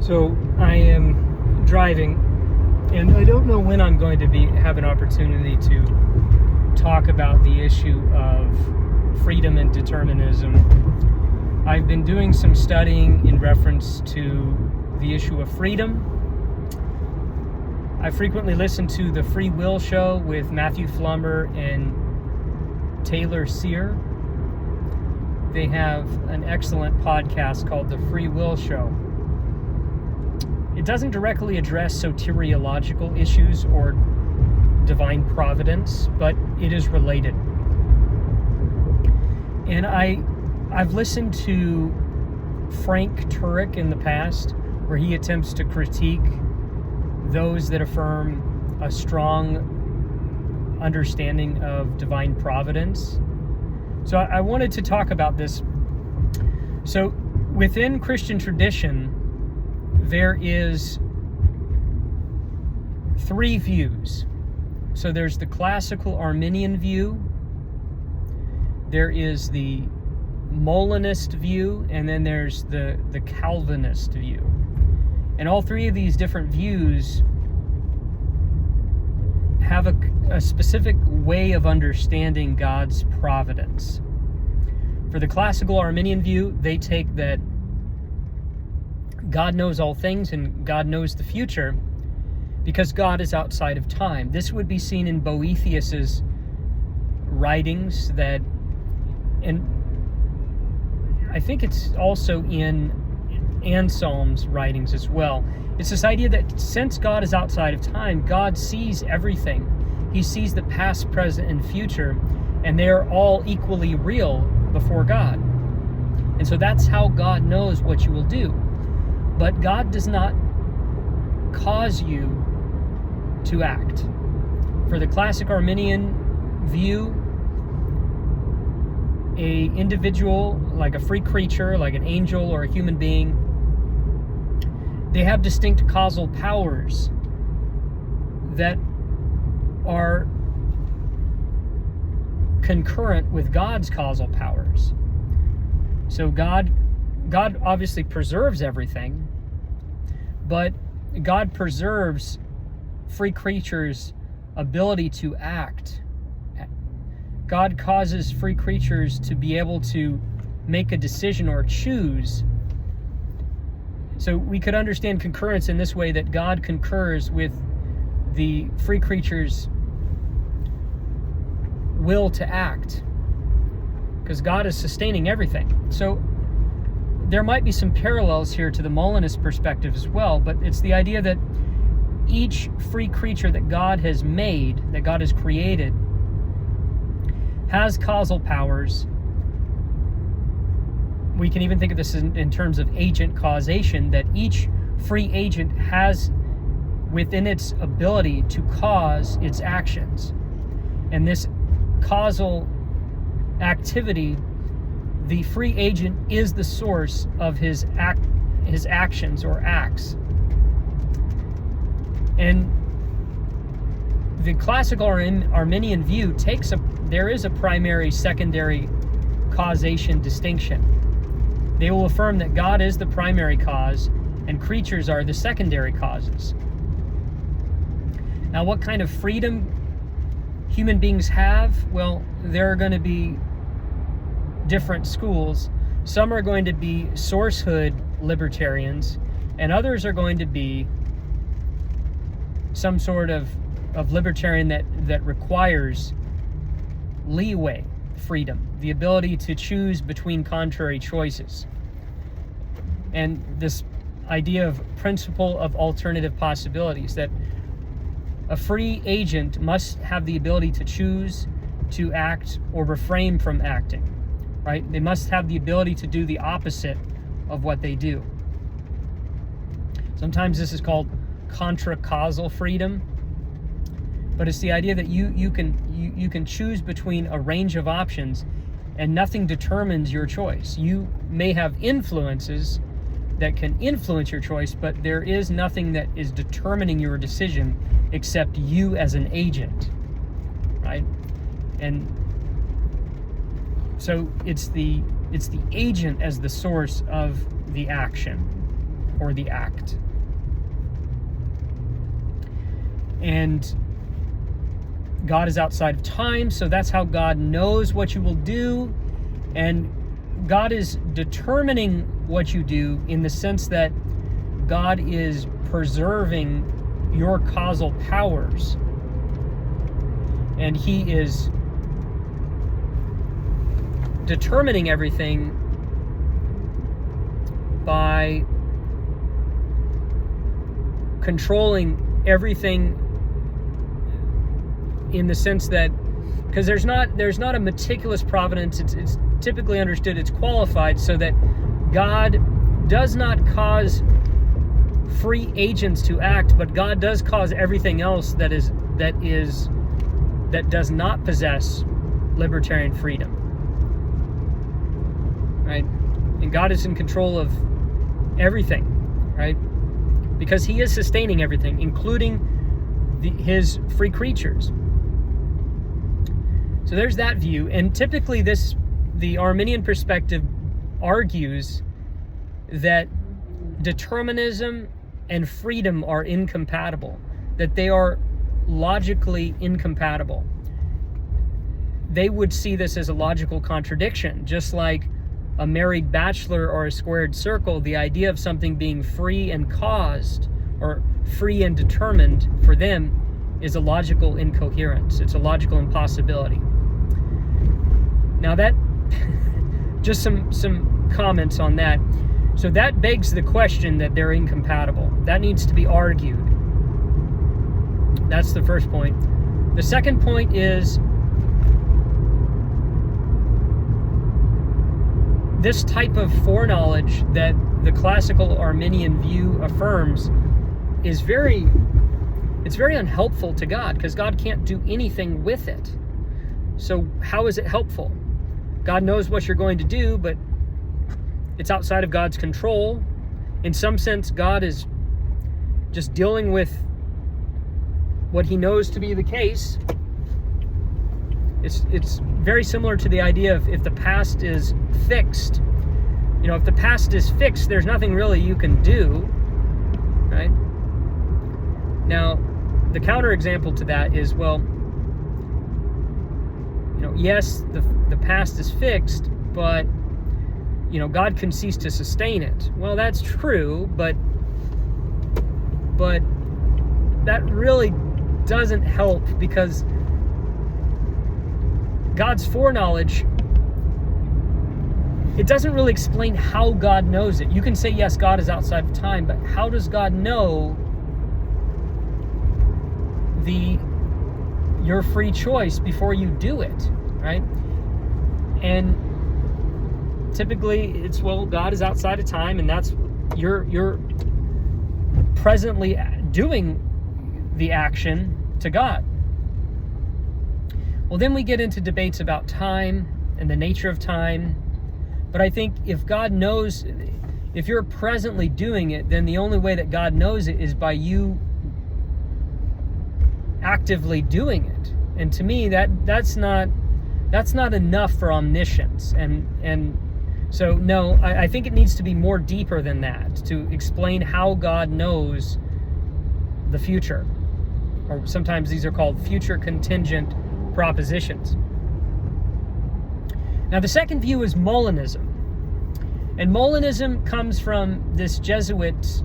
So I am driving, and I don't know when I'm going to have an opportunity to talk about the issue of freedom and determinism. I've been doing some studying in reference to the issue of freedom. I frequently listen to the Free Will Show with Matthew Flummer and Taylor Sear. They have an excellent podcast called The Free Will Show. It doesn't directly address soteriological issues or divine providence, but it is related. And I've listened to Frank Turek in the past, where he attempts to critique those that affirm a strong understanding of divine providence. So I wanted to talk about this. So within Christian tradition, there is three views. So there's the Classical Arminian view, there is the Molinist view, and then there's the Calvinist view. And all three of these different views have a specific way of understanding God's providence. For the Classical Arminian view, they take that God knows all things and God knows the future because God is outside of time. This would be seen in Boethius's writings, and I think it's also in Anselm's writings as well. It's this idea that since God is outside of time, God sees everything. He sees the past, present, and future, and they are all equally real before God. And so that's how God knows what you will do. But God does not cause you to act. For the Classic Arminian view, an individual, like a free creature, like an angel or a human being, they have distinct causal powers that are concurrent with God's causal powers. So God obviously preserves everything, but God preserves free creatures' ability to act. God causes free creatures to be able to make a decision or choose. So we could understand concurrence in this way, that God concurs with the free creature's will to act, because God is sustaining everything. So there might be some parallels here to the Molinist perspective as well, but it's the idea that each free creature that God has made, that God has created, has causal powers. We can even think of this in terms of agent causation, that each free agent has within its ability to cause its actions. And this causal activity, the free agent is the source of his actions or acts. And the Classical Arminian view there is a primary secondary causation distinction. They will affirm that God is the primary cause and creatures are the secondary causes. Now, what kind of freedom human beings have? Well, there are going to be different schools. Some are going to be sourcehood libertarians, and others are going to be some sort of libertarian that requires leeway, freedom, the ability to choose between contrary choices. And this idea of principle of alternative possibilities, that a free agent must have the ability to choose to act or refrain from acting, right? They must have the ability to do the opposite of what they do. Sometimes this is called contra-causal freedom, but it's the idea that you can choose between a range of options and nothing determines your choice. You may have influences that can influence your choice, but there is nothing that is determining your decision except you as an agent, right? And so it's the agent as the source of the action. or the act. And God is outside of time, so that's how God knows what you will do. And God is determining what you do in the sense that God is preserving your causal powers. And He is determining everything by controlling everything in the sense that, because there's not a meticulous providence. It's typically understood, it's qualified, so that God does not cause free agents to act, but God does cause everything else that does not possess libertarian freedom, right? And God is in control of everything, right? Because He is sustaining everything, including His free creatures. So there's that view. And typically the Arminian perspective argues that determinism and freedom are incompatible, that they are logically incompatible. They would see this as a logical contradiction, just like a married bachelor or a squared circle. The idea of something being free and caused, or free and determined, for them is a logical incoherence. It's a logical impossibility. Now that, just some comments on that. So that begs the question that they're incompatible. That needs to be argued. That's the first point. The second point is this type of foreknowledge that the classical Arminian view affirms is very unhelpful to God, because God can't do anything with it. So how is it helpful? God knows what you're going to do, but it's outside of God's control. In some sense, God is just dealing with what He knows to be the case. It's very similar to the idea of if the past is fixed. You know, if the past is fixed, there's nothing really you can do, right? Now, the counterexample to that is, well, you know, yes, the past is fixed, but, you know, God can cease to sustain it. Well, that's true, but that really doesn't help, because God's foreknowledge, it doesn't really explain how God knows it. You can say, yes, God is outside of time, but how does God know your free choice before you do it, right? And typically it's, well, God is outside of time, and that's you're presently doing the action to God. Well, then we get into debates about time and the nature of time. But I think if God knows, if you're presently doing it, then the only way that God knows it is by you actively doing it. And to me, that's not enough for omniscience. And so no, I think it needs to be more deeper than that to explain how God knows the future. Or sometimes these are called future contingent propositions. Now, the second view is Molinism. And Molinism comes from this Jesuit,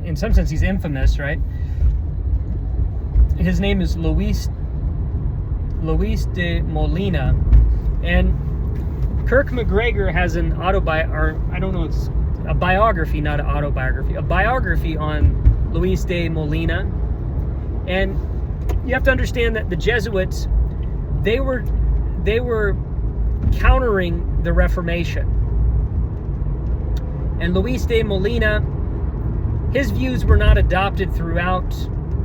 in some sense he's infamous, right? His name is Luis de Molina. And Kirk McGregor has an it's a biography, not an autobiography, a biography on Luis de Molina. And you have to understand that the Jesuits, they were countering the Reformation. And Luis de Molina, his views were not adopted throughout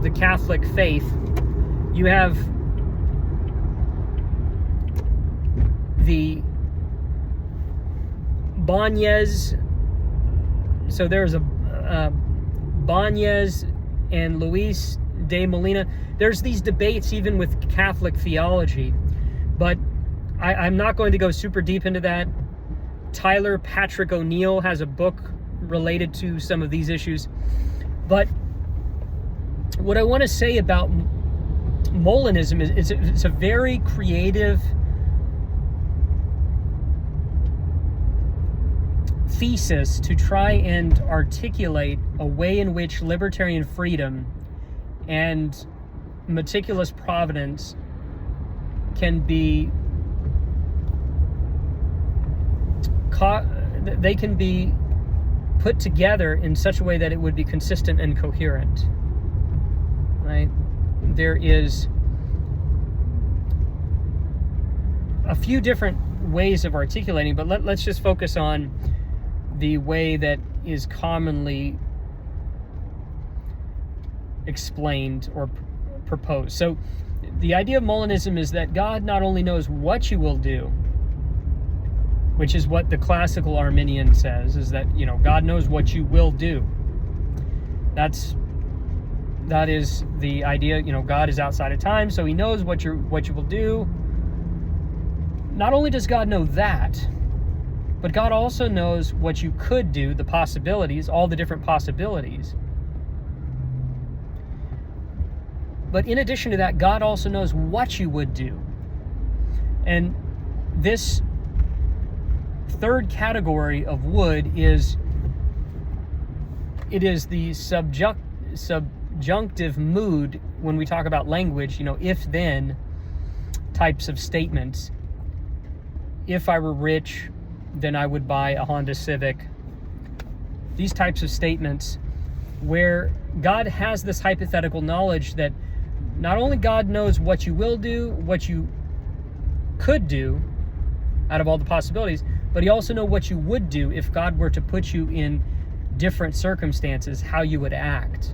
the Catholic faith. You have the Banez, so there's a Banez and Luis de Molina. There's these debates even with Catholic theology, but I'm not going to go super deep into that. Tyler Patrick O'Neill has a book related to some of these issues. But what I want to say about Molinism is it's a very creative thesis to try and articulate a way in which libertarian freedom and meticulous providence can be they can be put together in such a way that it would be consistent and coherent, right? There is a few different ways of articulating, but let's just focus on the way that is commonly explained or proposed. So the idea of Molinism is that God not only knows what you will do, which is what the Classical Arminian says, is that, God knows what you will do. That is the idea, God is outside of time, so he knows what you will do. Not only does God know that, but God also knows what you could do, the possibilities, all the different possibilities. But in addition to that, God also knows what you would do. And this third category of would is the subjunctive mood when we talk about language, if-then types of statements. If I were rich, then I would buy a Honda Civic. These types of statements where God has this hypothetical knowledge that not only God knows what you will do, what you could do out of all the possibilities, but he also knows what you would do if God were to put you in different circumstances, how you would act.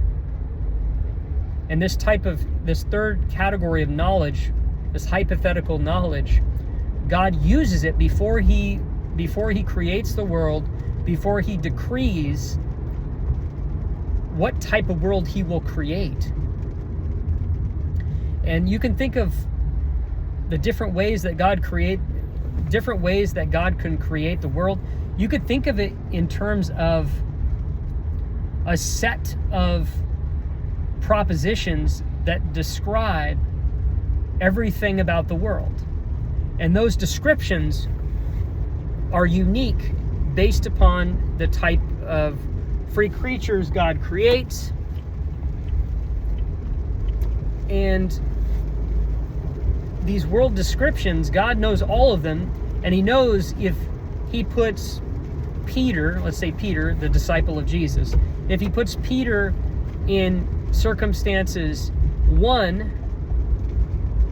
And this third category of knowledge, this hypothetical knowledge, God uses it before he creates the world, before he decrees what type of world he will create. And you can think of the different ways that God can create the world. You could think of it in terms of a set of propositions that describe everything about the world. And those descriptions are unique based upon the type of free creatures God creates. And these world descriptions, God knows all of them, and he knows if he puts Peter, let's say Peter, the disciple of Jesus, if he puts Peter in circumstances 1,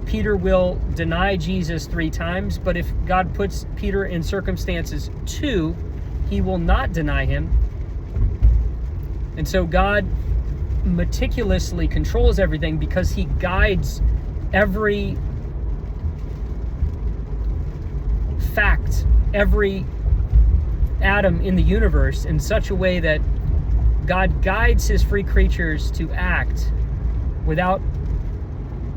Peter will deny Jesus 3 times, but if God puts Peter in circumstances 2, he will not deny him. And so God meticulously controls everything because he guides every fact, every atom in the universe in such a way that God guides his free creatures to act without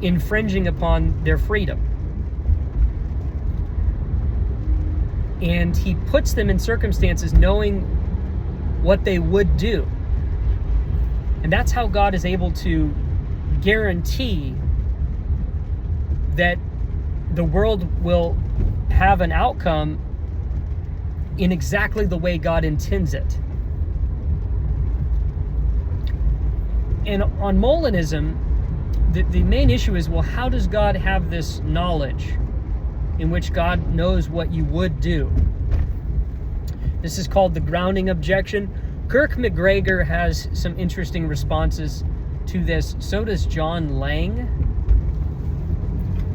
infringing upon their freedom. And he puts them in circumstances knowing what they would do. And that's how God is able to guarantee that the world will have an outcome in exactly the way God intends it. And on Molinism, the main issue is, well, how does God have this knowledge in which God knows what you would do? This is called the grounding objection. Kirk McGregor has some interesting responses to this. So does John Lang.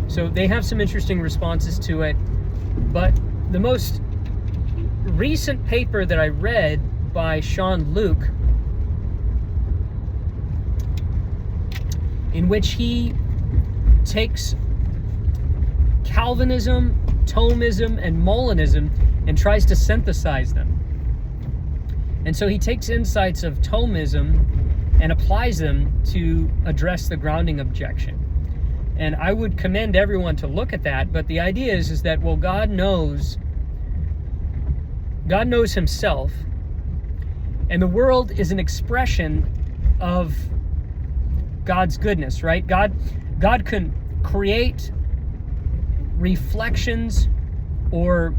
So they have some interesting responses to it. But the most recent paper that I read by Sean Luke, in which he takes Calvinism, Thomism, and Molinism and tries to synthesize them. And so he takes insights of Thomism and applies them to address the grounding objection. And I would commend everyone to look at that, but the idea is that, well, God knows God knows himself, and the world is an expression of God's goodness, right? God can create reflections, or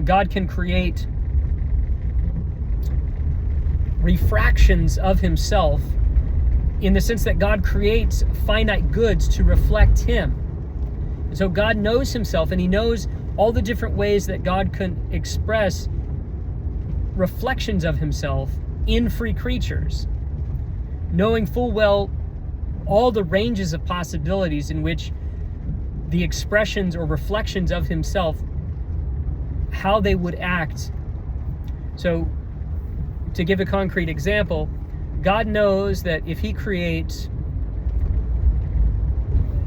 God can create refractions of himself, in the sense that God creates finite goods to reflect him. And so God knows himself, and he knows all the different ways that God can express reflections of himself in free creatures, knowing full well all the ranges of possibilities in which the expressions or reflections of himself, how they would act. So, to give a concrete example, God knows that if he creates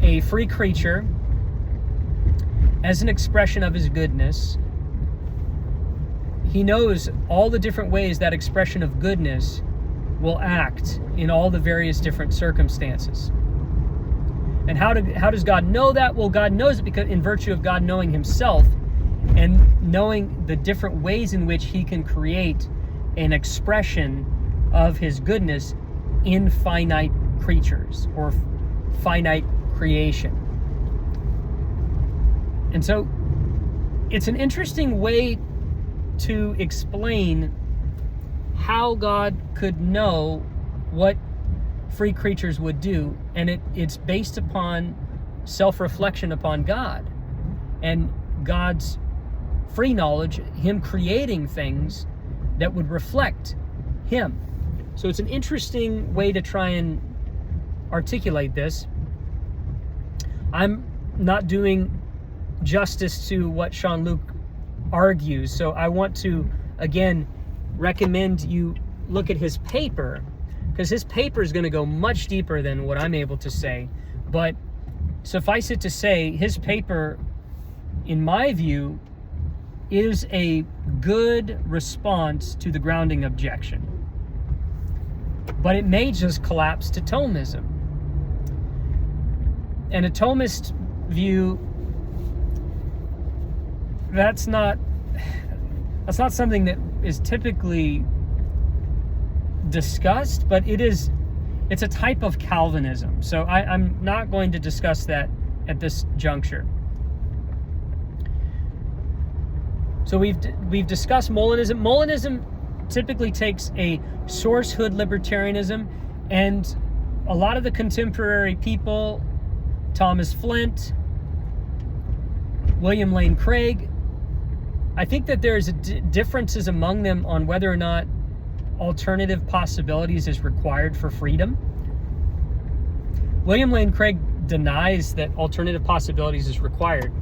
a free creature as an expression of his goodness, he knows all the different ways that expression of goodness will act in all the various different circumstances. And how does God know that? Well, God knows it because in virtue of God knowing himself and knowing the different ways in which he can create an expression of his goodness in finite creatures or finite creation. And so it's an interesting way to explain how God could know what free creatures would do, and it's based upon self-reflection upon God and God's free knowledge, him creating things that would reflect him. So it's an interesting way to try and articulate this. I'm not doing justice to what Jean-Luc argues, so I want to again recommend you look at his paper, because his paper is going to go much deeper than what I'm able to say. But suffice it to say, his paper, in my view, is a good response to the grounding objection. But it may just collapse to Thomism. And a Thomist view, that's not something that is typically discussed, but it's a type of Calvinism. So I'm not going to discuss that at this juncture. So we've discussed Molinism. Molinism typically takes a sourcehood libertarianism, and a lot of the contemporary people, Thomas Flint, William Lane Craig, I think that there's differences among them on whether or not alternative possibilities is required for freedom. William Lane Craig denies that alternative possibilities is required.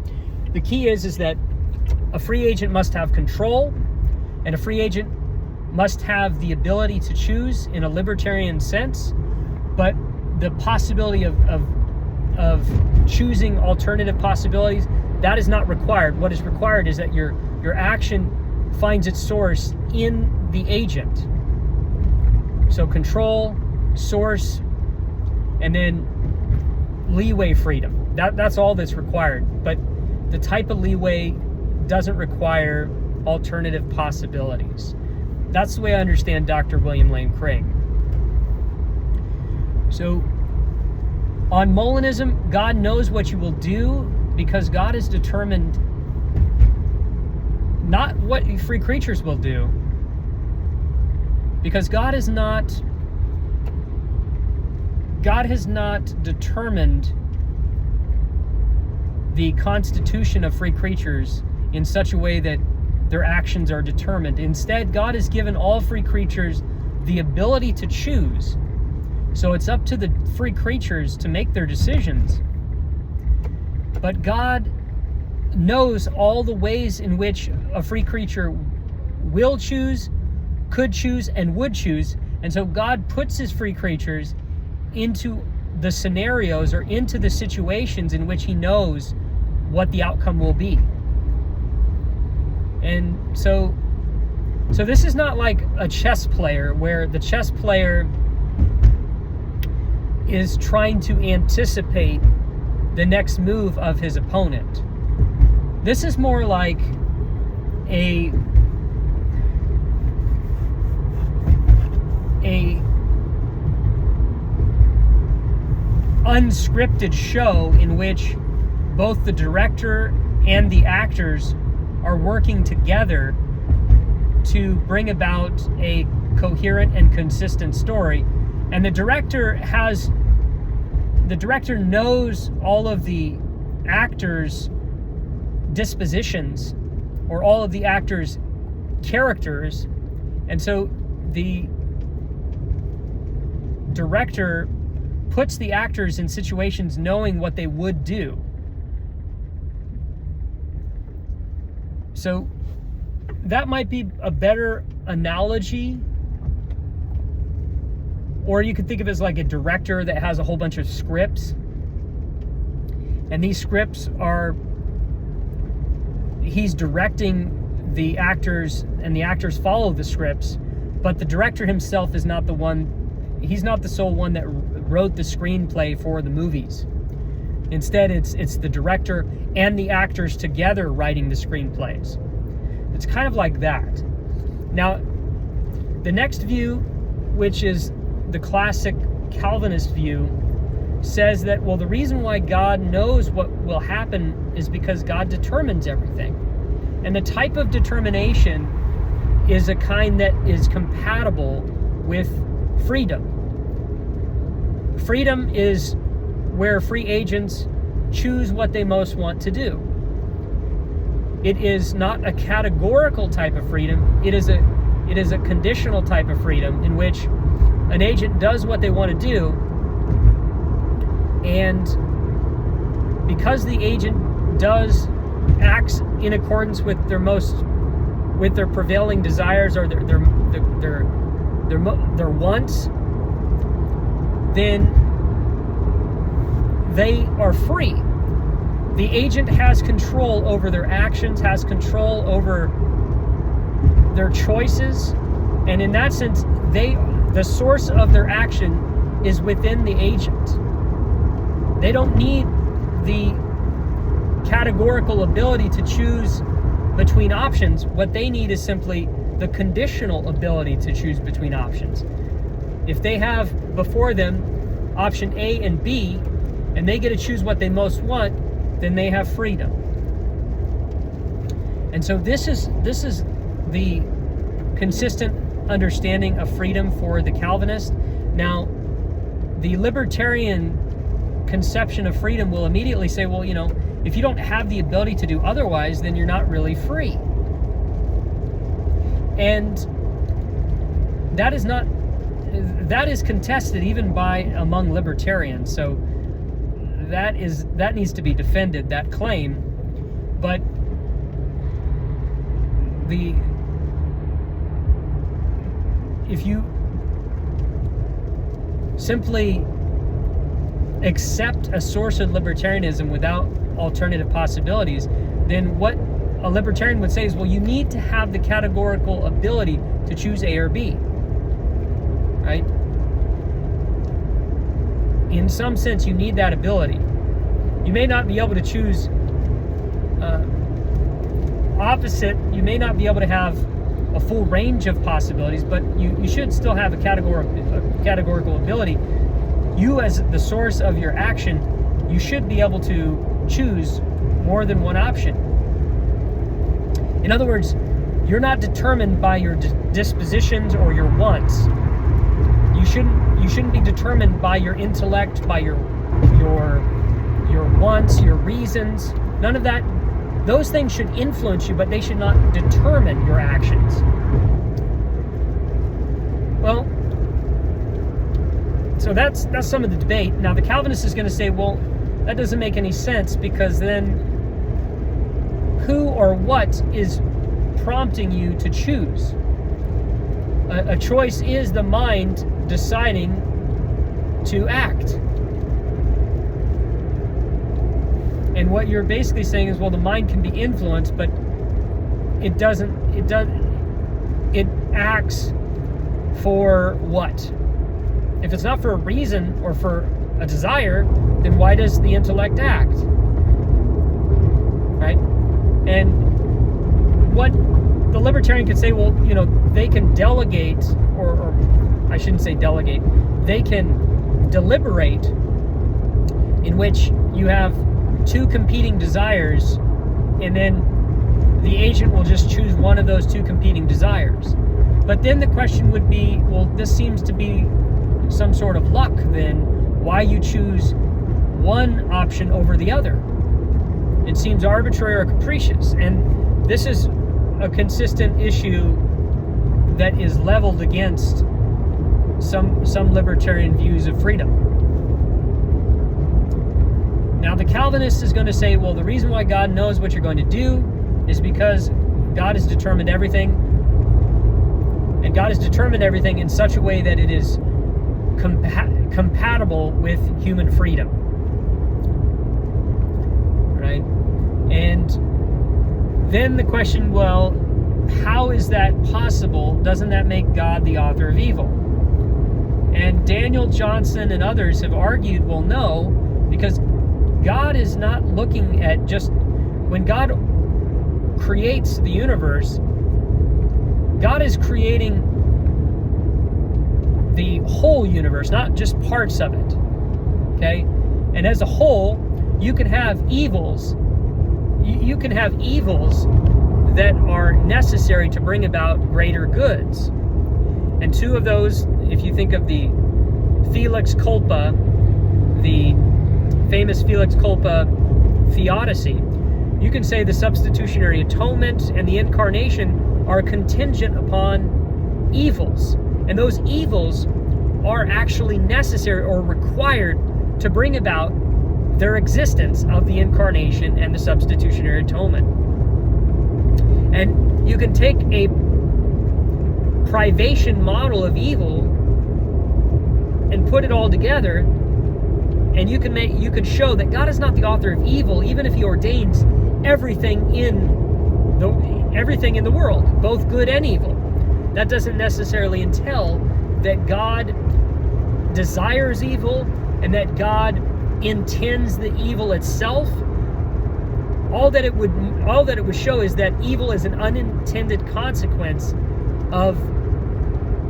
The key is that a free agent must have control, and a free agent must have the ability to choose in a libertarian sense, but the possibility of choosing alternative possibilities, that is not required. What is required is that your action finds its source in the agent. So control, source, and then leeway freedom. That's all that's required. But the type of leeway doesn't require alternative possibilities. That's the way I understand Dr. William Lane Craig. So on Molinism, God knows what you will do because God is determined not what free creatures will do, because God has not determined the constitution of free creatures in such a way that their actions are determined. Instead, God has given all free creatures the ability to choose. So it's up to the free creatures to make their decisions. But God knows all the ways in which a free creature will choose, could choose, and would choose. And so God puts his free creatures into the scenarios or into the situations in which he knows what the outcome will be. And so this is not like a chess player where the chess player is trying to anticipate the next move of his opponent. This is more like a unscripted show in which both the director and the actors are working together to bring about a coherent and consistent story. And the director knows all of the actors' dispositions, or all of the actors' characters, and so the director puts the actors in situations knowing what they would do. So that might be a better analogy. Or you could think of it as like a director that has a whole bunch of scripts. And these scripts are, he's directing the actors, and the actors follow the scripts, but the director himself is not the one, he's not the sole one that wrote the screenplay for the movies. Instead, it's the director and the actors together writing the screenplays. It's kind of like that. Now, the next view, which is the classic Calvinist view, says that, well, the reason why God knows what will happen is because God determines everything. And the type of determination is a kind that is compatible with freedom. Freedom is where free agents choose what they most want to do. It is not a categorical type of freedom. It is a conditional type of freedom in which an agent does what they want to do, and because the agent acts in accordance with their prevailing desires or their wants, then they are free. The agent has control over their actions, has control over their choices, and in that sense, the source of their action is within the agent. They don't need the categorical ability to choose between options. What they need is simply the conditional ability to choose between options. If they have before them option A and B, and they get to choose what they most want, then they have freedom. And so this is the consistent understanding of freedom for the Calvinist. Now, the libertarian conception of freedom will immediately say, well, if you don't have the ability to do otherwise, then you're not really free. And that is contested even among libertarians. So that needs to be defended, that claim. But if you simply accept a source of libertarianism without alternative possibilities, then what a libertarian would say is, well, you need to have the categorical ability to choose A or B, right? In some sense, you need that ability. You may not be able to choose opposite. You may not be able to have a full range of possibilities, but you should still have a categorical ability. You, as the source of your action, you should be able to choose more than one option. In other words, you're not determined by your dispositions or your wants. You shouldn't be determined by your intellect, by your wants, your reasons. None of that. Those things should influence you, but they should not determine your actions. Well, so that's some of the debate. Now, the Calvinist is going to say, well, that doesn't make any sense, because then who or what is prompting you to choose? A choice is the mind deciding to act. And what you're basically saying is, well, the mind can be influenced, but it acts for what? If it's not for a reason or for a desire, then why does the intellect act? Right? And what the libertarian could say, well, they can delegate, or I shouldn't say delegate, they can deliberate in which you have two competing desires, and then the agent will just choose one of those two competing desires. But then the question would be, well, this seems to be some sort of luck then. Why you choose one option over the other? It seems arbitrary or capricious. And this is a consistent issue that is leveled against some libertarian views of freedom. Now the Calvinist is going to say, well, the reason why God knows what you're going to do is because God has determined everything, and God has determined everything in such a way that it is compatible with human freedom, right? And then the question, well, how is that possible? Doesn't that make God the author of evil? And Daniel Johnson and others have argued, well, no, because God is not looking at just, when God creates the universe, God is creating the whole universe, not just parts of it, okay? And as a whole, you can have evils. You can have evils that are necessary to bring about greater goods. And two of those, if you think of the Felix Culpa, the famous Felix Culpa theodicy, you can say the substitutionary atonement and the incarnation are contingent upon evils. And those evils are actually necessary or required to bring about their existence of the incarnation and the substitutionary atonement. And you can take a privation model of evil and put it all together, and you can show that God is not the author of evil, even if He ordains everything in the world, both good and evil. That doesn't necessarily entail that God desires evil and that God intends the evil itself. All that it would show is that evil is an unintended consequence of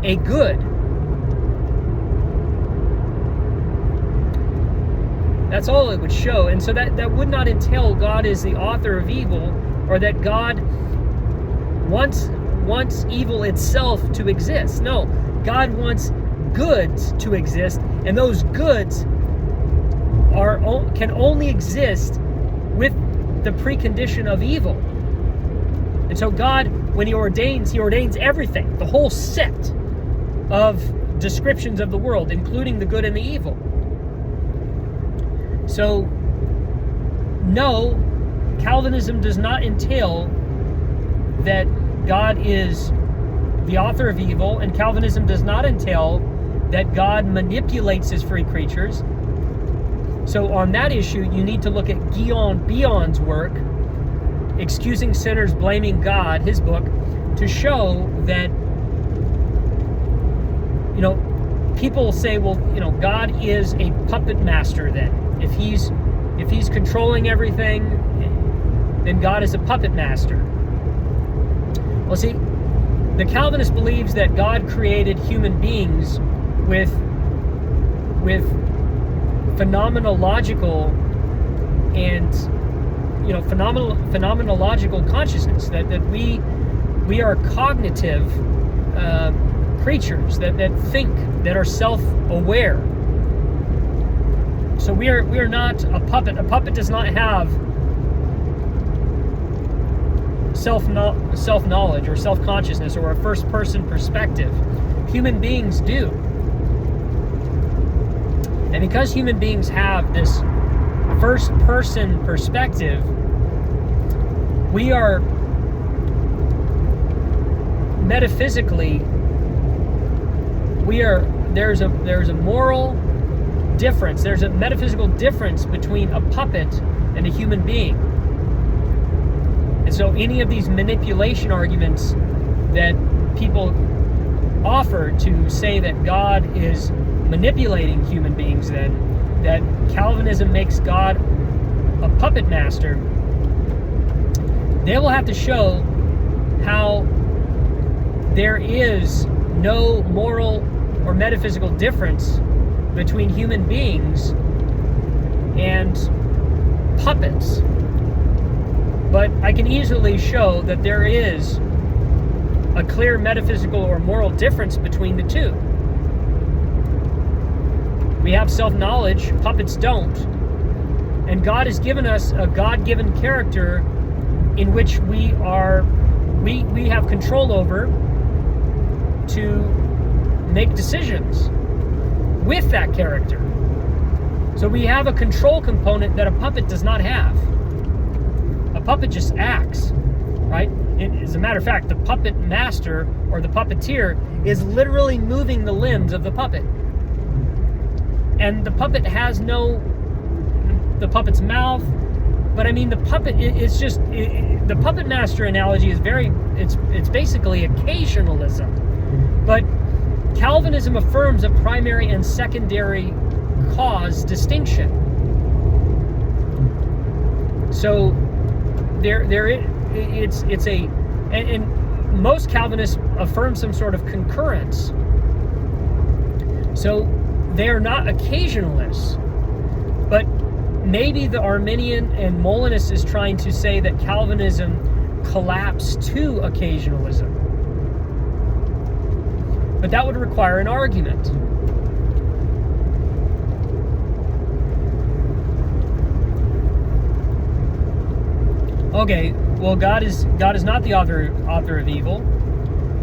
a good. That's all it would show. And so that would not entail God is the author of evil, or that God wants evil itself to exist. No, God wants goods to exist, and those goods can only exist with the precondition of evil. And so God, when He ordains everything, the whole set of descriptions of the world, including the good and the evil. So, no, Calvinism does not entail that God is the author of evil, and Calvinism does not entail that God manipulates His free creatures. So on that issue, you need to look at Guillaume Bion's work, Excusing Sinners, Blaming God, his book, to show that, people say, well, God is a puppet master then. If he's controlling everything, then God is a puppet master. Well, see, the Calvinist believes that God created human beings with phenomenological and phenomenological consciousness, that we are cognitive creatures that think, that are self-aware. So we are not a puppet. A puppet does not have self-knowledge or self-consciousness or a first-person perspective. Human beings do. And because human beings have this first-person perspective, we are metaphysically, there's a moral difference. There's a metaphysical difference between a puppet and a human being. And so any of these manipulation arguments that people offer to say that God is manipulating human beings, then, that Calvinism makes God a puppet master, they will have to show how there is no moral or metaphysical difference between human beings and puppets. But I can easily show that there is a clear metaphysical or moral difference between the two. We have self-knowledge, puppets don't. And God has given us a God-given character in which we have control over to make decisions with that character. So we have a control component that a puppet does not have. A puppet just acts, right? As a matter of fact, the puppet master or the puppeteer is literally moving the limbs of the puppet. And the puppet has the puppet's mouth, but I mean the puppet, the puppet master analogy is it's basically occasionalism. But Calvinism affirms a primary and secondary cause distinction. So and most Calvinists affirm some sort of concurrence. So they are not occasionalists, but maybe the Arminian and Molinist is trying to say that Calvinism collapsed to occasionalism. But that would require an argument. Okay, well, God is not the author of evil.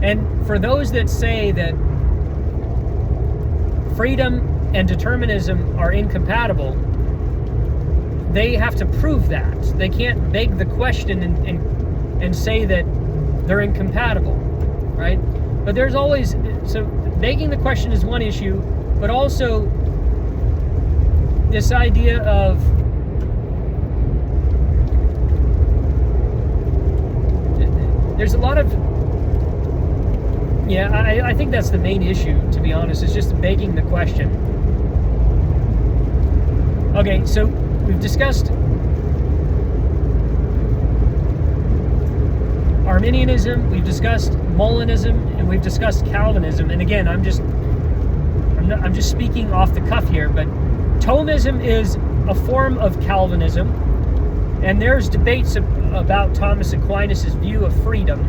And for those that say that freedom and determinism are incompatible, they have to prove that. They can't beg the question and say that they're incompatible, right? But there's always, so begging the question is one issue, but also this idea of there's a lot of, I think that's the main issue, to be honest, is just begging the question. Okay, so we've discussed Arminianism, we've discussed Molinism, and we've discussed Calvinism. And again, I'm just speaking off the cuff here, but Thomism is a form of Calvinism, and there's debates about Thomas Aquinas' view of freedom.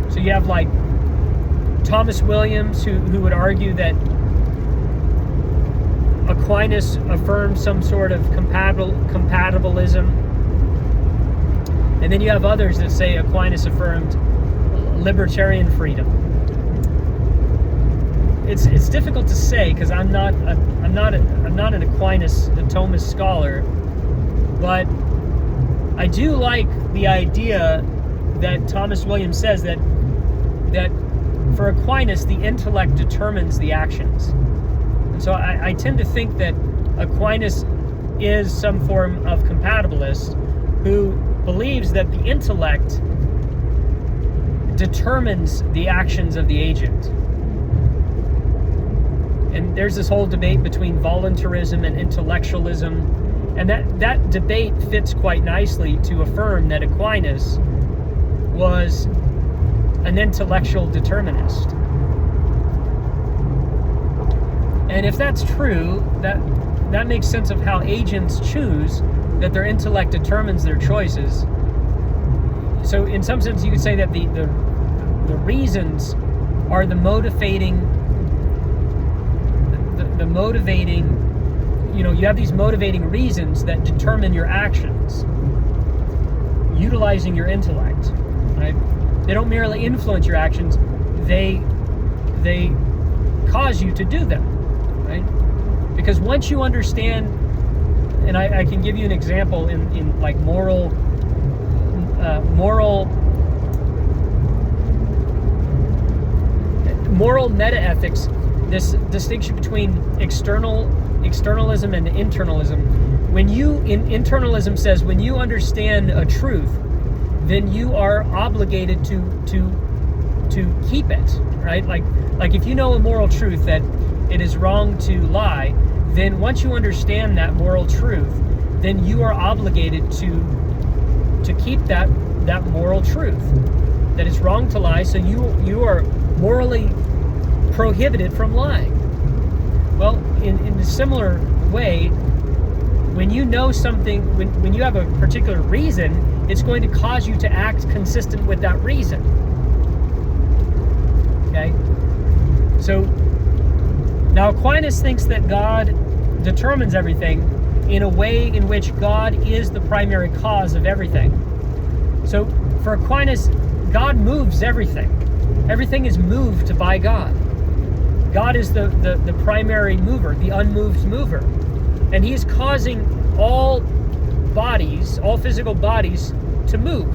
So you have like Thomas Williams, who would argue that Aquinas affirmed some sort of compatibilism. And then you have others that say Aquinas affirmed libertarian freedom. It's difficult to say because I'm not an Aquinas, a Thomist scholar, but I do like the idea that Thomas Williams says that for Aquinas the intellect determines the actions. And so I tend to think that Aquinas is some form of compatibilist who believes that the intellect determines the actions of the agent. And there's this whole debate between voluntarism and intellectualism, and that debate fits quite nicely to affirm that Aquinas was an intellectual determinist. And if that's true, that makes sense of how agents choose, that their intellect determines their choices. So in some sense you could say that the reasons are the motivating, you have these motivating reasons that determine your actions, utilizing your intellect, right? They don't merely influence your actions, they cause you to do them, right? Because once you understand, and I can give you an example in like moral meta-ethics, this distinction between externalism and internalism. Internalism says when you understand a truth, then you are obligated to keep it, right? Like if you know a moral truth that it is wrong to lie, then once you understand that moral truth, then you are obligated to keep that moral truth, that it's wrong to lie, so you are morally prohibited from lying. Well, in a similar way, when you know something, when you have a particular reason, it's going to cause you to act consistent with that reason. Okay? So, now Aquinas thinks that God determines everything in a way in which God is the primary cause of everything. So, for Aquinas, God moves everything. Everything is moved by God. God is the primary mover, the unmoved mover. And He is causing all bodies, all physical bodies, to move.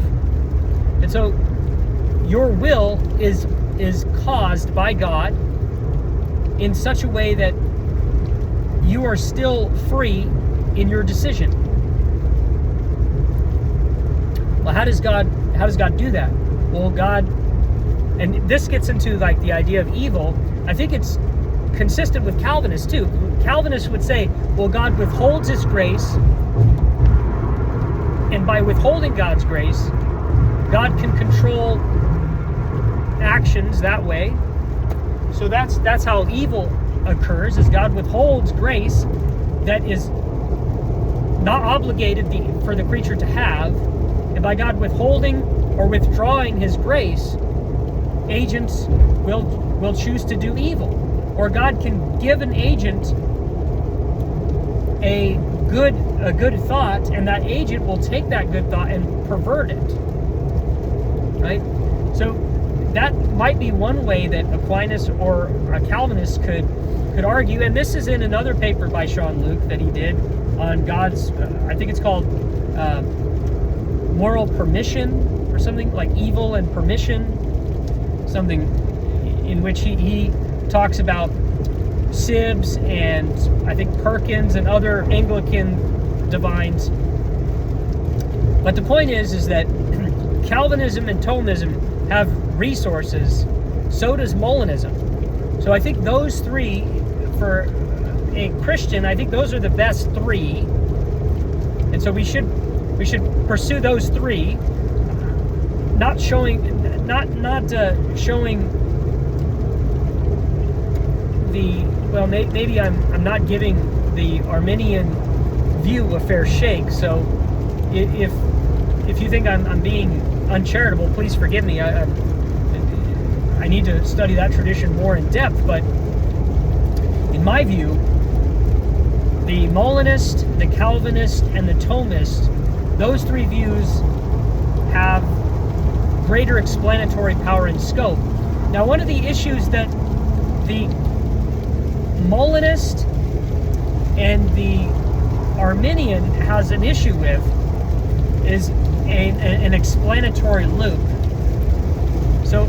And so your will is caused by God in such a way that you are still free in your decision. Well, how does God do that? Well, God, and this gets into like the idea of evil. I think it's consistent with Calvinists too. Calvinists would say, well, God withholds His grace, and by withholding God's grace, God can control actions that way. So that's how evil occurs, is God withholds grace that is not obligated for the creature to have, and by God withholding or withdrawing His grace, agents will choose to do evil. Or God can give an agent a good thought, and that agent will take that good thought and pervert it. Right? So that might be one way that Aquinas or a Calvinist could argue, and this is in another paper by Sean Luke that he did on God's, I think it's called Moral Permission, or something like Evil and Permission, something in which he talks about Sibbes and I think Perkins and other Anglican divines. But the point is that Calvinism and Thomism have resources, so does Molinism. So I think those three, for a Christian, I think those are the best three. And so we should pursue those three, not showing the, well, maybe I'm not giving the Arminian view a fair shake. So if you think I'm being uncharitable, please forgive me. I need to study that tradition more in depth, but in my view, the Molinist, the Calvinist, and the Thomist, those three views have greater explanatory power and scope. Now, one of the issues that the Molinist and the Arminian has an issue with is an explanatory loop. So,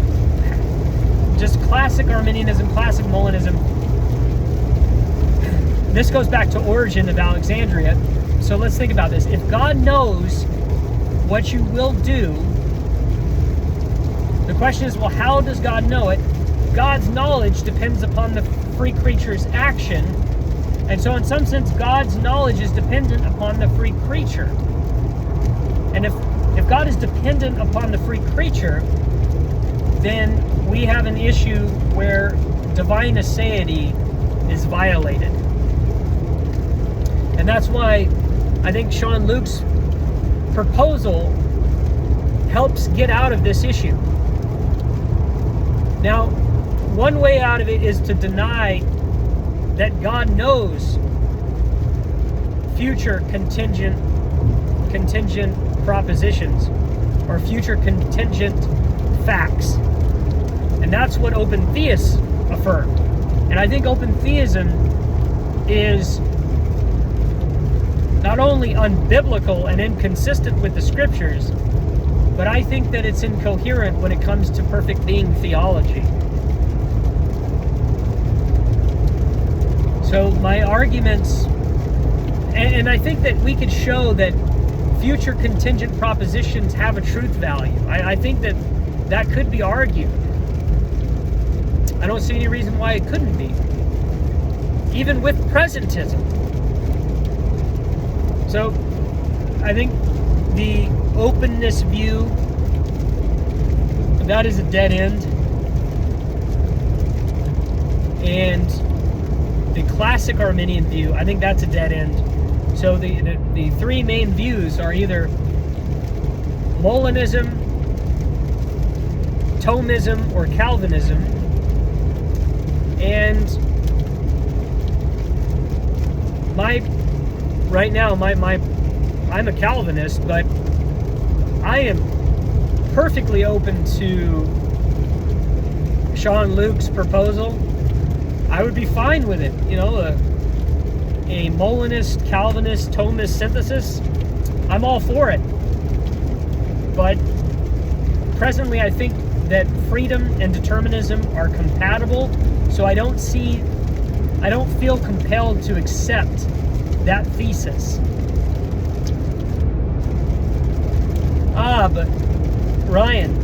just classic Arminianism, classic Molinism, this goes back to Origen of Alexandria. So let's think about this. If God knows what you will do, the question is, well, how does God know it? God's knowledge depends upon the free creature's action. And so in some sense, God's knowledge is dependent upon the free creature. And if God is dependent upon the free creature, then we have an issue where divine aseity is violated. And that's why I think Sean Luke's proposal helps get out of this issue. Now, one way out of it is to deny that God knows future contingent propositions or future contingent facts. And that's what open theists affirm. And I think open theism is not only unbiblical and inconsistent with the scriptures, but I think that it's incoherent when it comes to perfect being theology. So my arguments, and I think that we could show that future contingent propositions have a truth value. I think that could be argued. I don't see any reason why it couldn't be, even with presentism. So I think the openness view, that is a dead end. And the classic Arminian view, I think that's a dead end. So the three main views are either Molinism, Thomism, or Calvinism. And I'm a Calvinist, but I am perfectly open to Sean Luke's proposal. I would be fine with it, a Molinist, Calvinist, Thomist synthesis. I'm all for it. But presently I think that freedom and determinism are compatible, so I don't feel compelled to accept that thesis. But Ryan,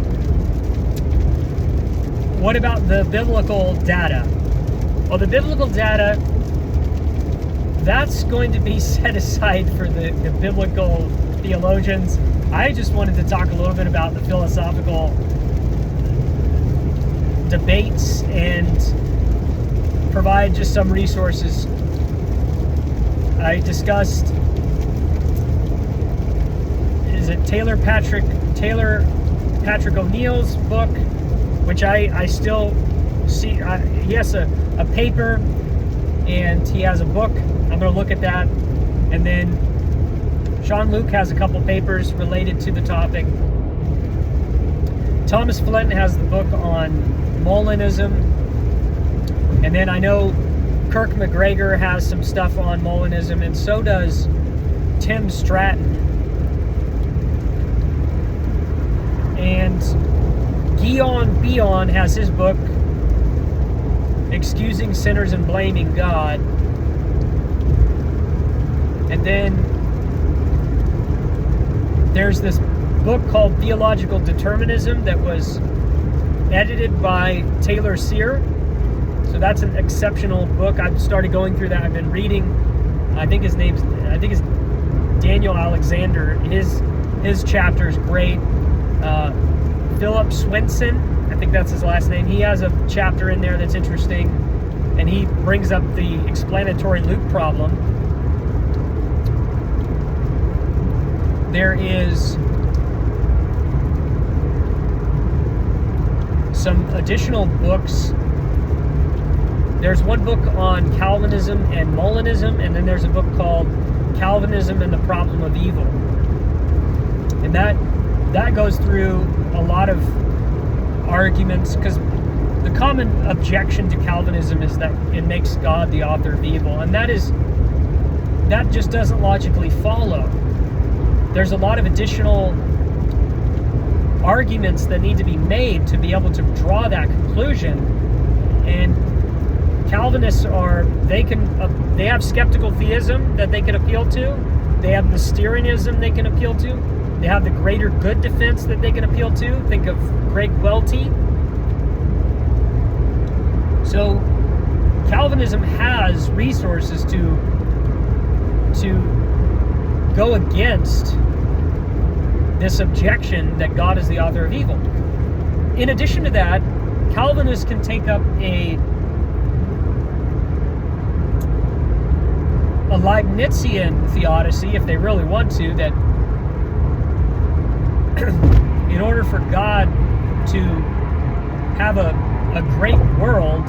what about the biblical data? Well, the biblical data, that's going to be set aside for the biblical theologians. I just wanted to talk a little bit about the philosophical debates and provide just some resources. I discussed, is it Taylor Patrick O'Neill's book, which I still see. He has a paper and he has a book. I'm going to look at that. And then Sean Luke has a couple papers related to the topic. Thomas Flint has the book on Molinism. And then I know Kirk McGregor has some stuff on Molinism, and so does Tim Stratton. And Guion Bion has his book, Excusing Sinners and Blaming God. And then there's this book called Theological Determinism that was edited by Taylor Sear. So that's an exceptional book. I've started going through that. I've been reading. I think it's Daniel Alexander. His chapter is great. Philip Swinson, I think that's his last name. He has a chapter in there that's interesting, and he brings up the explanatory loop problem. There is some additional books. There's one book on Calvinism and Molinism, and then there's a book called Calvinism and the Problem of Evil. And that goes through a lot of arguments, because the common objection to Calvinism is that it makes God the author of evil, and that just doesn't logically follow. There's a lot of additional arguments that need to be made to be able to draw that conclusion. And Calvinists they have skeptical theism that they can appeal to. They have Nestorianism they can appeal to. They have the greater good defense that they can appeal to. Think of Greg Welty. So Calvinism has resources to go against this objection that God is the author of evil. In addition to that, Calvinists can take up a Leibnizian theodicy if they really want to, that in order for God to have a great world,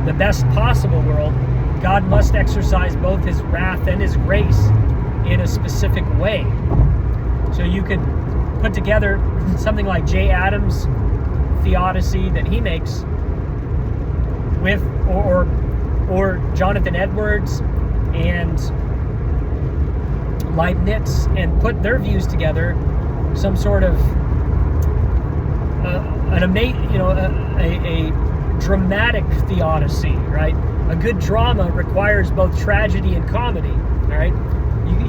the best possible world, God must exercise both his wrath and his grace in a specific way. So you could put together something like J. Adams' theodicy that he makes with, or Jonathan Edwards and Leibniz, and put their views together, some sort of a dramatic theodicy, right? A good drama requires both tragedy and comedy, all right?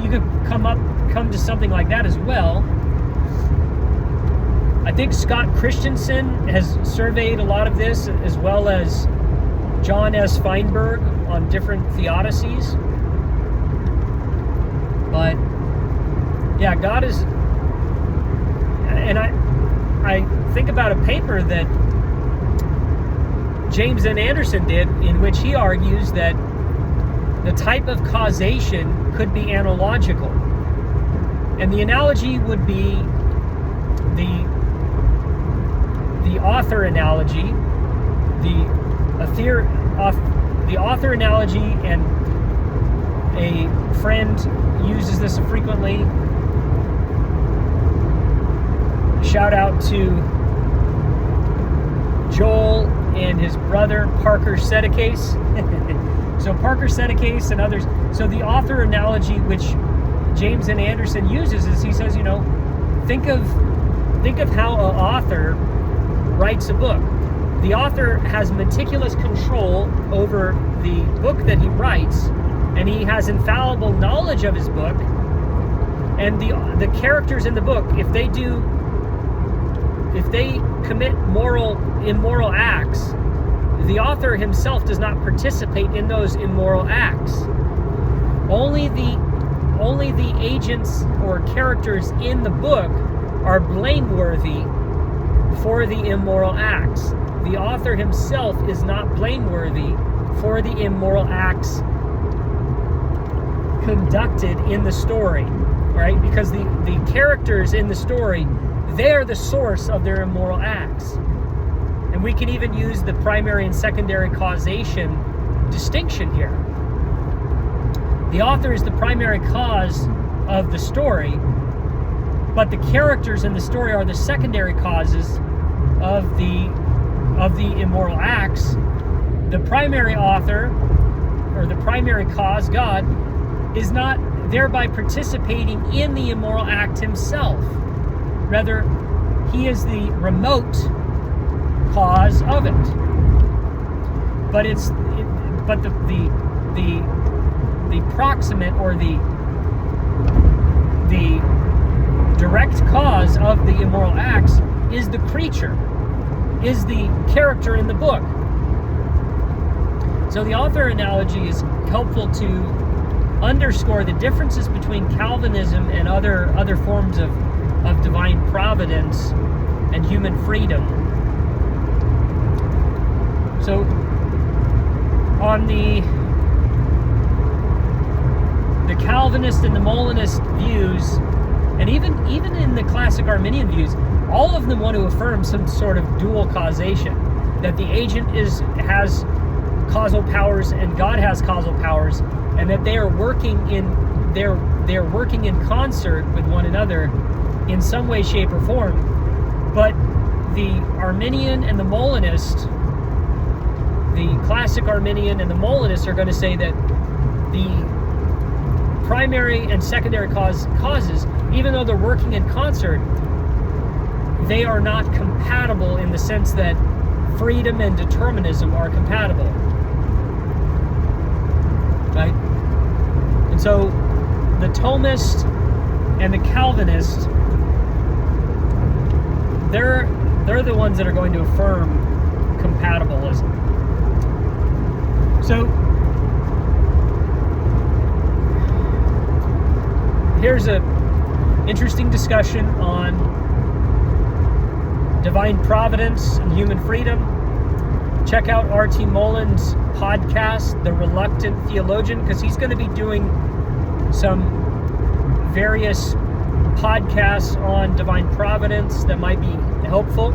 You could come to something like that as well. I think Scott Christensen has surveyed a lot of this, as well as John S. Feinberg on different theodicies. But yeah, God is, and I think about a paper that James N. Anderson did, in which he argues that the type of causation could be analogical. And the analogy would be the author analogy, the author analogy, and a friend uses this frequently. Shout out to Joel and his brother Parker Sedekase. So Parker Sedekase and others. So the author analogy, which James and Anderson uses, is he says, think of how an author writes a book. The author has meticulous control over the book that he writes, and he has infallible knowledge of his book. And the characters in the book, if they commit immoral acts, the author himself does not participate in those immoral acts. Only the agents or characters in the book are blameworthy for the immoral acts. The author himself is not blameworthy for the immoral acts conducted in the story, right? Because the characters in the story, they are the source of their immoral acts. And we can even use the primary and secondary causation distinction here. The author is the primary cause of the story, but the characters in the story are the secondary causes of the immoral acts. The primary author, or the primary cause, God, is not thereby participating in the immoral act himself. Rather, he is the remote cause of it. But the proximate, or the direct cause of the immoral acts is the creature, is the character in the book. So the author analogy is helpful to underscore the differences between Calvinism and other forms of divine providence and human freedom. So on the Calvinist and the Molinist views, and even in the Classical Arminian views, all of them want to affirm some sort of dual causation, that the agent has causal powers and God has causal powers, and that they are working in concert with one another in some way, shape, or form. But the Arminian and the Molinist, the Classic Arminian and the Molinist, are going to say that the primary and secondary causes, even though they're working in concert, they are not compatible in the sense that freedom and determinism are compatible. Right? And so the Thomist and the Calvinist, they're the ones that are going to affirm compatibilism. So here's an interesting discussion on divine providence and human freedom. Check out R.T. Molin's podcast, The Reluctant Theologian, because he's going to be doing some various podcasts on divine providence that might be helpful.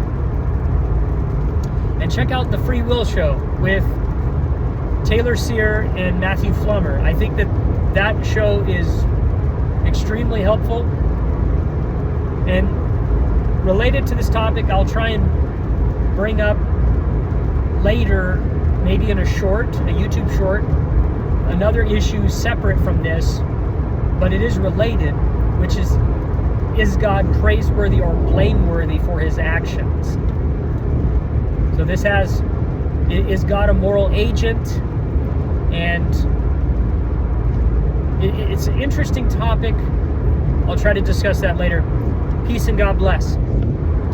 And check out The Free Will Show with Taylor Sear and Matthew Flummer. I think that show is extremely helpful. And related to this topic, I'll try and bring up later, maybe in a YouTube short, another issue separate from this, but it is related, which is God praiseworthy or blameworthy for his actions? So this is God a moral agent? And it's an interesting topic. I'll try to discuss that later. Peace and God bless.